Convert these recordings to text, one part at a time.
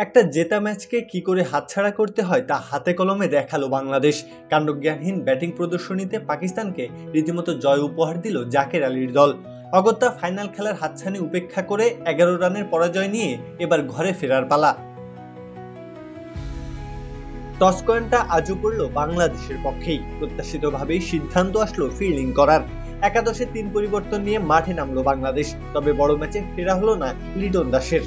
একটা জেতা ম্যাচকে কি করে হাতছাড়া করতে হয় তা হাতে কলমে দেখালো বাংলাদেশ। কাণ্ডজ্ঞানহীন ব্যাটিং প্রদর্শনীতে পাকিস্তানকে রীতিমতো জয় উপহার দিল জাকের আলীর দল। অগত্যা ফাইনাল খেলার হাতছানি উপেক্ষা করে 11 রানের পরাজয় নিয়ে এবার ঘরে ফেরার পালা। টস কয়েনটা আজও পড়ল বাংলাদেশের পক্ষেই। প্রত্যাশিতভাবেই সিদ্ধান্ত আসলো ফিল্ডিং করার। একাদশে 3 পরিবর্তন নিয়ে মাঠে নামলো বাংলাদেশ। তবে বড় ম্যাচে ফেরা হলো না লিটন দাসের।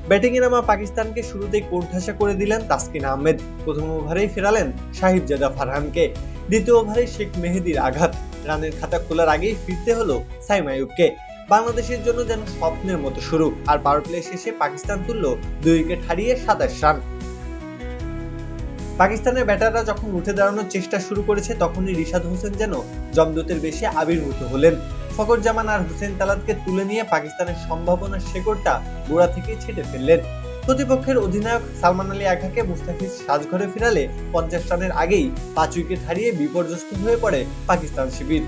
ব্যাটিংয়ে নামা পাকিস্তানকে শুরুতেই কোণঠাসা করে দিলেন তাসকিন আহমেদ। প্রথম ওভারেই ফেরালেন সাহিবজাদা ফারহানকে। দ্বিতীয় ওভারে শেখ মেহেদীর আঘাত। রানের খাতা খোলার আগেই ফিরতে হলো সাইম আইয়ুবকে। বাংলাদেশের জন্য যেন স্বপ্নের মতো শুরু। আর পাওয়ার প্লে শেষে পাকিস্তান তুলল 2 উইকেট হারিয়ে 27 রান। পাকিস্তানের ব্যাটাররা যখন উঠে দাঁড়ানোর চেষ্টা শুরু করেছে তখনই রিশাদ হোসেন যেন যমদূতের বেশে আবির্ভূত হলেন। ফখর জামান আর হুসেন তালাতকে তুলে নিয়ে পাকিস্তানের সম্ভাবনার শেকড়টা গোড়া থেকে ছেটে ফেললেন। প্রতিপক্ষের অধিনায়ক সালমান আলী আঘাকে মুস্তাফিজ সাজঘরে ফিরালে 50 রানের আগেই 5 উইকেট হারিয়ে বিপর্যস্ত হয়ে পড়ে পাকিস্তান শিবির।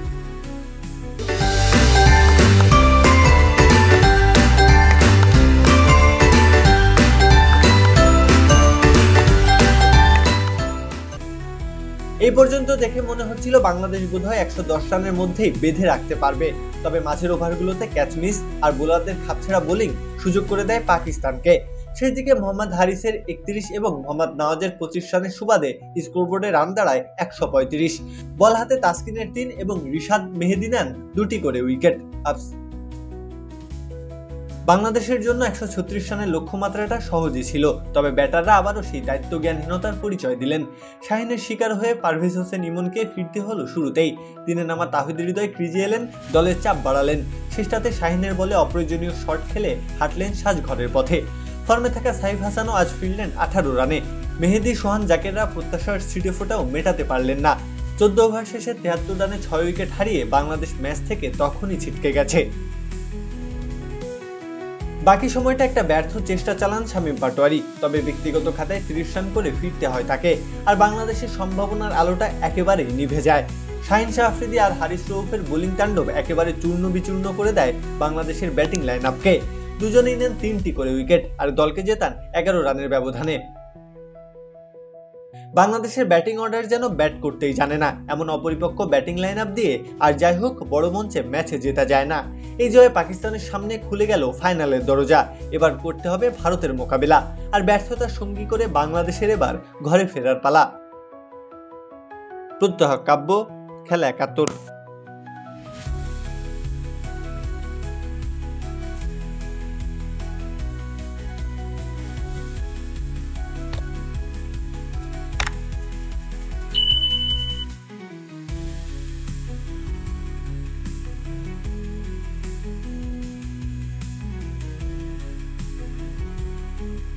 এই পর্যন্ত দেখে মনে হচ্ছিল বাংলাদেশ বোধহয় 110 রানের মধ্যেই বেঁধে রাখতে পারবে। তবে মাঝের ওভারগুলোতে ক্যাচ মিস আর বোলারদের খাপছেড়া বোলিং সুযোগ করে দেয় পাকিস্তানকে। সেই দিকে মোহাম্মদ হারিসের 31 এবং মোহাম্মদ নওয়াজের 25 রানের সুবাদে স্কোরবোর্ডে রান দাঁড়ায় 135। বল হাতে তাসকিনের 3 এবং রিশাদ মেহেদী নেন 2টি করে উইকেট। বাংলাদেশের জন্য 136 রানের লক্ষ্যমাত্রাটা সহজই ছিল। তবে ব্যাটাররা আবারও সেই দায়িত্বজ্ঞানহীনতার পরিচয় দিলেন। শাহিনের শিকার হয়ে পারভেজ হোসেন ইমনকে ফিরতে হলো শুরুতেই। 3-এ নামা তাহিদ হৃদয় ক্রিজে এলেন, দলের চাপ বাড়ালেন। শেষটাতে শাহিনের বলে অপ্রয়োজনীয় শট খেলে হাঁটলেন সাজঘরের পথে। ফর্মে থাকা সাইফ হাসানও আজ ফিরলেন 18 রানে। মেহেদী, সোহান, জাকেররা প্রত্যাশার ছিটেফোঁটাও মেটাতে পারলেন না। 14 ওভার শেষে 73 রানে 6 উইকেট হারিয়ে বাংলাদেশ ম্যাচ থেকে তখনই ছিটকে গেছে। বাকি সময়টা একটা ব্যর্থ চেষ্টা চালান শামীম পাটোয়ারি। তবে ব্যক্তিগত খাতায় 30 রান করে ফিরতে হয় তাকে। আর বাংলাদেশের সম্ভাবনার আলোটা একেবারেই নিভে যায়। শাহিন শাহ আফ্রিদি আর হারিস রউফের বোলিং তাণ্ডব একেবারে চূর্ণ বিচূর্ণ করে দেয় বাংলাদেশের ব্যাটিং লাইন আপকে। দুজনেই নেন 3টি করে উইকেট আর দলকে জেতান 11 রানের ব্যবধানে। বাংলাদেশের ব্যাটিং অর্ডার যেন ব্যাট করতেই জানে না। এমন অপরিপক্ক ব্যাটিং লাইন আপ দিয়ে আর যাই হোক বড় মঞ্চে ম্যাচে জেতা যায় না। এই জয়ে পাকিস্তানের সামনে খুলে গেল ফাইনালের দরজা। এবার করতে হবে ভারতের মোকাবিলা। আর ব্যর্থতার সঙ্গী করে বাংলাদেশের এবার ঘরে ফেরার পালা। প্রত্যহ কাব্য, খেলা 71।